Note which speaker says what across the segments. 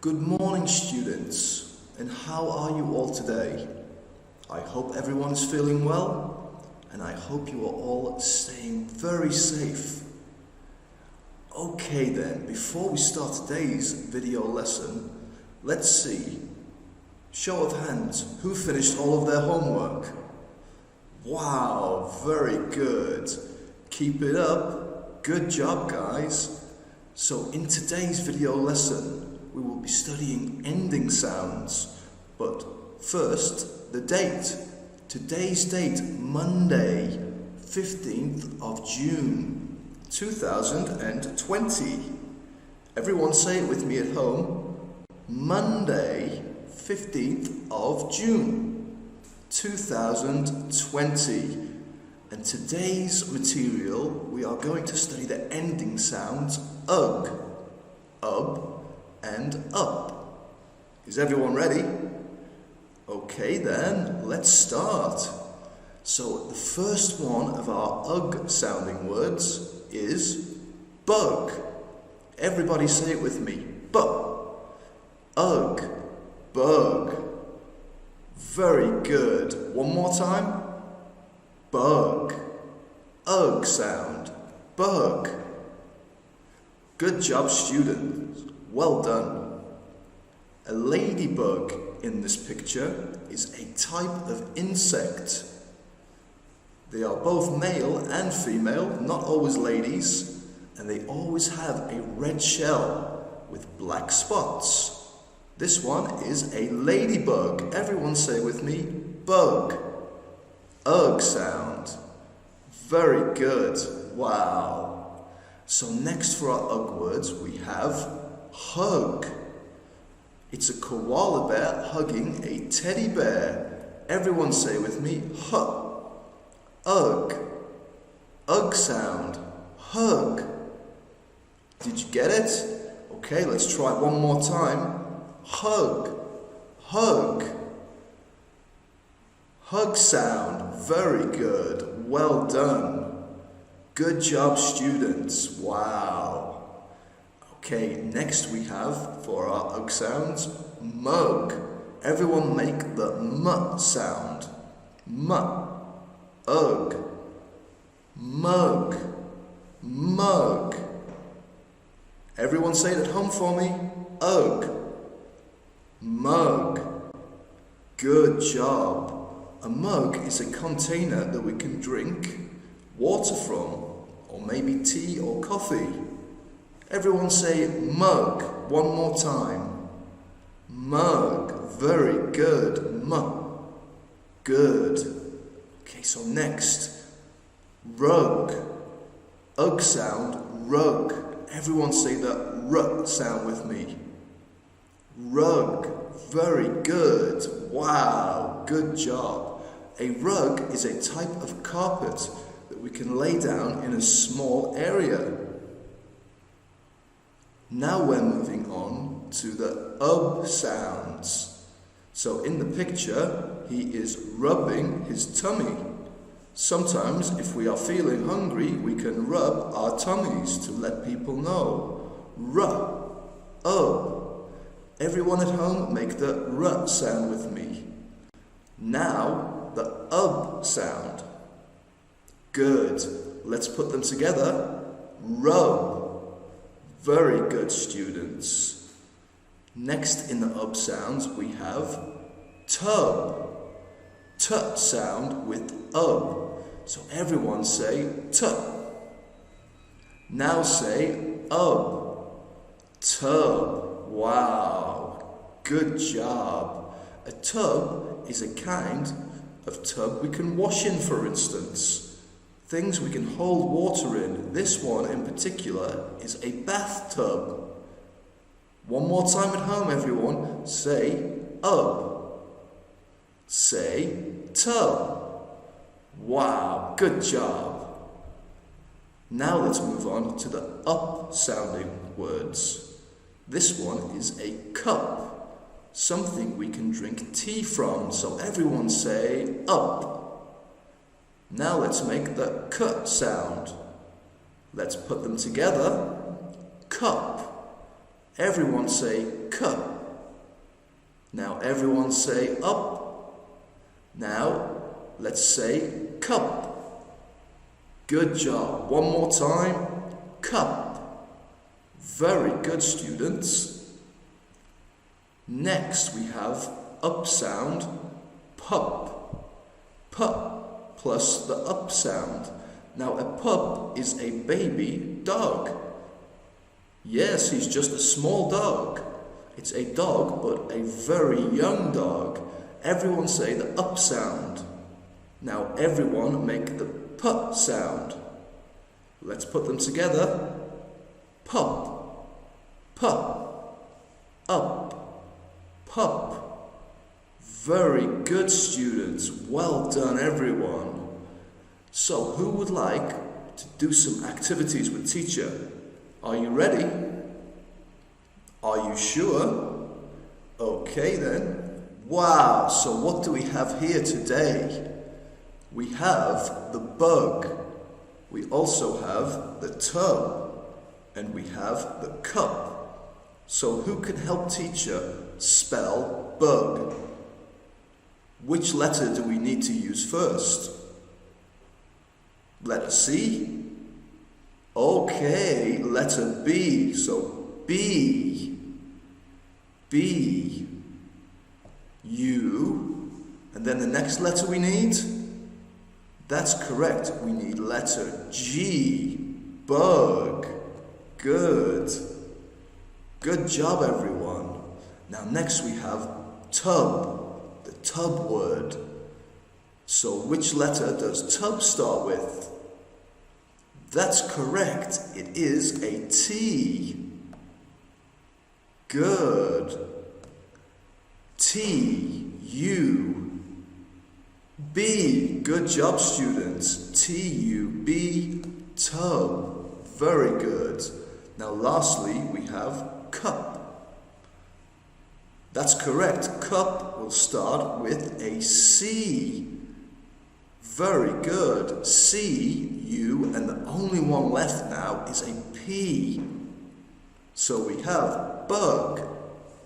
Speaker 1: Good morning, students, and how are you all today? I hope everyone is feeling well, and I hope you are all staying very safe. Okay then, before we start today's video lesson, let's see. Show of hands, who finished all of their homework? Wow, very good. Keep it up. Good job, guys. So in today's video lesson, we will be studying ending sounds. But first, the date. Today's date, Monday, 15th of June, 2020. Everyone say it with me at home. Monday, 15th of June, 2020. And today's material, we are going to study the ending sounds ug, ub, and up. Is everyone ready? Okay then, let's start. So the first one of our ug sounding words is bug. Everybody say it with me. Bug. Ug. Bug. Very good. One more time. Bug. Ug sound. Bug. Good job, students. Well done. A ladybug in this picture is a type of insect. They are both male and female, not always ladies, and they always have a red shell with black spots. This one is a ladybug. Everyone say with me, bug. Ug sound. Very good. Wow. So next for our ug words we have hug. It's a koala bear hugging a teddy bear. Everyone say with me, hug. Ug. Ug sound. Hug. Did you get it? Okay, let's try one more time. Hug. Hug. Hug sound. Very good. Well done. Good job, students. Wow. Okay, next we have, for our ug sounds, mug. Everyone make the m sound. M. Ug. Mug. Mug. Everyone say it at home for me. Ug. Mug. Good job. A mug is a container that we can drink water from, or maybe tea or coffee. Everyone say mug one more time. Mug. Very good. Mug. Good. Okay, so next, rug. Ug sound, rug. Everyone say the r sound with me. Rug. Very good. Wow, good job. A rug is a type of carpet that we can lay down in a small area. Now we're moving on to the ub sounds. So in the picture, he is rubbing his tummy. Sometimes if we are feeling hungry, we can rub our tummies to let people know. R, ub. Everyone at home make the r sound with me. Now the ub sound. Good. Let's put them together. Rub. Very good, students. Next in the ub sounds we have tub. T sound with ub. So everyone say tub. Now say ub. Tub. Wow. Good job. A tub is a kind of tub we can wash in, for instance. Things we can hold water in. This one in particular is a bathtub. One more time at home, everyone. Say ub. Say tub. Wow, good job. Now let's move on to the up sounding words. This one is a cup. Something we can drink tea from. So everyone say up. Now let's make the k sound. Let's put them together. Cup. Everyone say cup. Now everyone say up. Now let's say cup. Good job. One more time. Cup. Very good, students. Next we have up sound, pup. Pup plus the up sound. Now a pup is a baby dog. Yes, he's just a small dog. It's a dog, but a very young dog. Everyone say the up sound. Now everyone make the pup sound. Let's put them together. Pup, pup, up, pup. Very good, students. Well done, everyone. So who would like to do some activities with teacher? Are you ready? Are you sure? Okay then. Wow, so what do we have here today? We have the bug. We also have the tub. And we have the cup. So who can help teacher spell bug? Which letter do we need to use first? Letter C? Okay, letter B. So B. B. U. And then the next letter we need? That's correct. We need letter G. Bug. Good. Good job, everyone. Now next we have tub. The tub word. So which letter does tub start with? That's correct. It is a T. Good. T, U, B. Good job, students. T, U, B, tub. Very good. Now lastly, we have cup. That's correct. Cup will start with a C. Very good. C, U, and the only one left now is a P. So we have bug,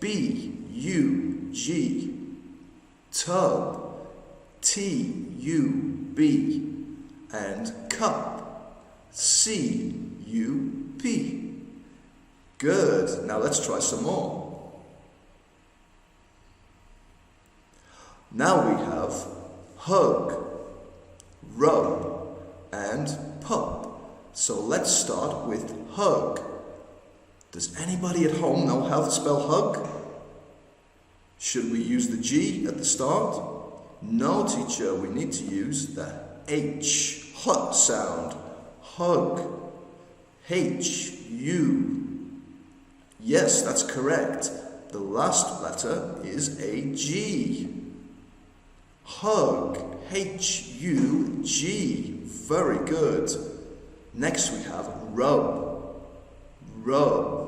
Speaker 1: B, U, G, tub, T, U, B, and cup, C, U, P. Good. Now let's try some more. Now we have hug, rub, and pup. So let's start with hug. Does anybody at home know how to spell hug? Should we use the G at the start? No, teacher, we need to use the H, hut sound. Hug. H, U. Yes, that's correct. The last letter is a G. Hug. H, U, G. Very good. Next we have rub. Rub.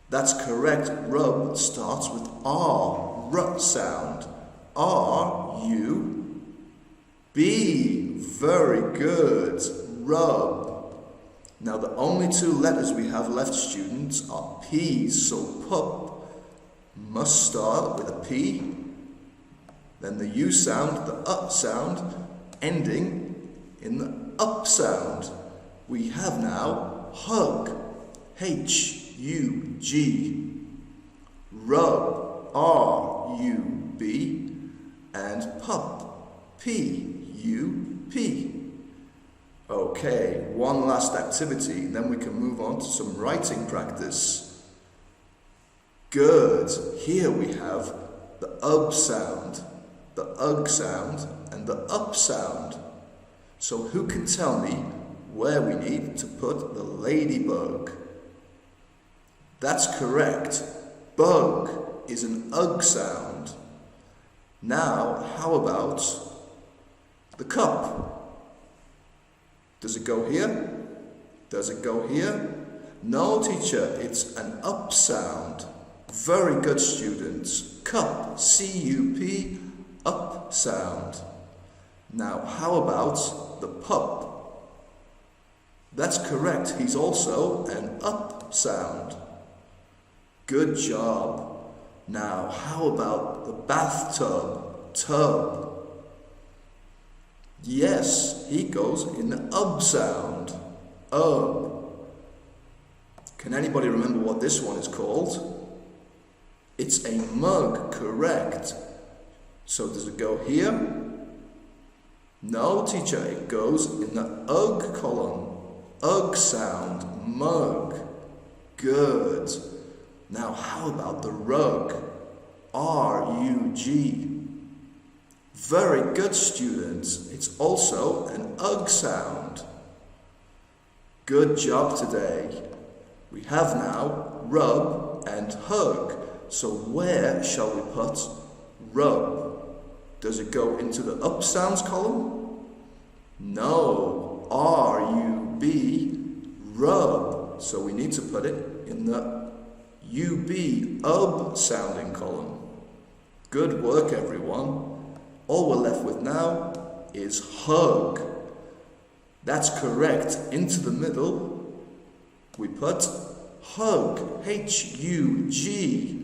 Speaker 1: That's correct. Rub starts with R. R sound. R, U, B. Very good. Rub. Now the only two letters we have left, students, are P's. So pup must start with a P. Then the U sound, the up sound, ending in the up sound. We have now hug. H, U, G. Rub. R, U, B. And pup. P, U, P. Okay, one last activity, then we can move on to some writing practice. Good. Here we have the ub sound, the ug sound, and the up sound. So who can tell me where we need to put the ladybug? That's correct. Bug is an ug sound. Now, how about the cup? Does it go here? Does it go here? No, teacher, it's an up sound. Very good, students. Cup, C-U-P, up sound. Now, how about the pup? That's correct, he's also an up sound. Good job. Now, how about the bathtub? Tub. Yes, he goes in the ub sound. Ub. Can anybody remember what this one is called? It's a mug, correct. So does it go here? No, teacher, it goes in the ug column. Ug sound, mug. Good. Now, how about the rug? R-U-G. Very good, students. It's also an ug sound. Good job today. We have now rub and hug. So where shall we put rub? Does it go into the up sounds column? No. R-U-B, rub. So we need to put it in the U-B, ub sounding column. Good work, everyone. All we're left with now is hug. That's correct. Into the middle, we put hug, H-U-G.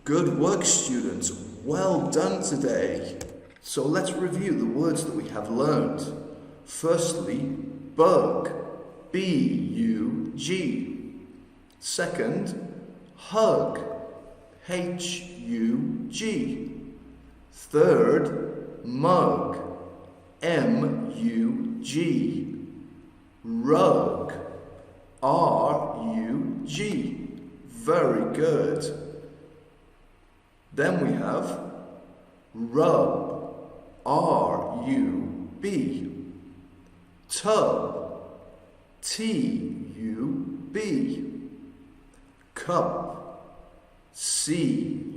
Speaker 1: Good work, students. Well done today. So let's review the words that we have learned. Firstly, bug, B-U-G. Second, hug, H-U-G. Third, mug, M-U-G. Rug, R-U-G. Very good. Then we have rub, R-U-B. Tub, T-U-B. Cup, C-U-P.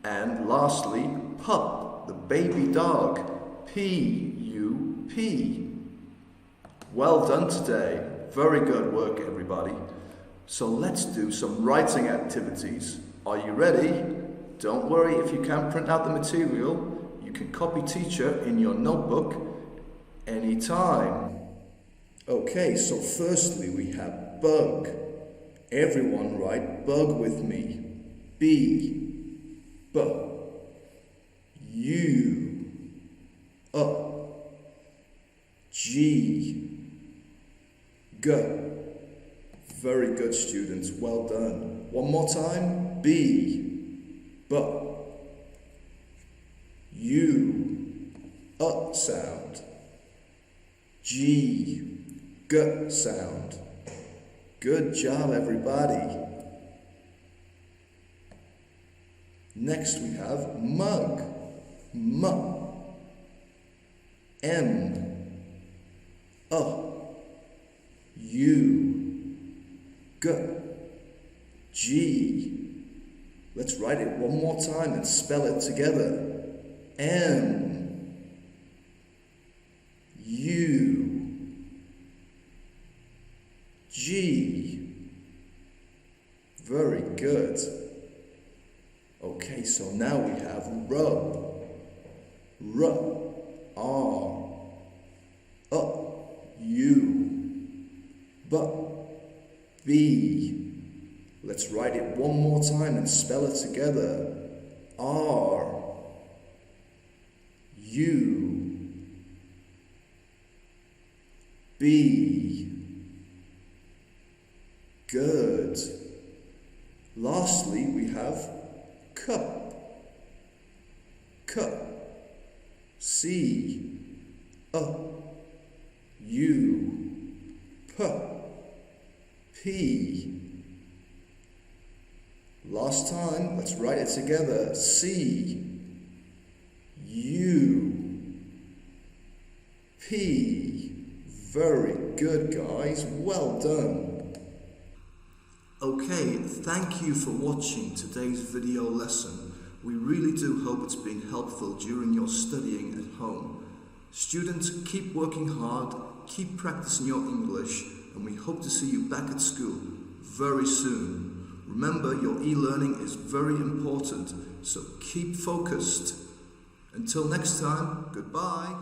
Speaker 1: And lastly, pup, the baby dog, P-U-P. Well done today. Very good work, everybody. So let's do some writing activities. Are you ready? Don't worry if you can't print out the material. You can copy teacher in your notebook anytime. Okay, so firstly we have bug. Everyone write bug with me. B, B, U, G, G. Very good, students. Well done. One more time. B, B, U, sound. G, G sound. Good job, everybody. Next we have mug. M, M, U, G, G. Let's write it one more time and spell it together. M, U, G. Very good. Okay, so now we have rub. R, R, U, B, B. Let's write it one more time and spell it together. R, U, B. Good. Lastly, we have cup. Cup. C, U, P, P. Last time, let's write it together. C, U, P. Very good, guys. Well done. Okay, thank you for watching today's video lesson. We really do hope it's been helpful during your studying at home. Students, keep working hard, keep practicing your English, and we hope to see you back at school very soon. Remember, your e-learning is very important, so keep focused. Until next time, goodbye.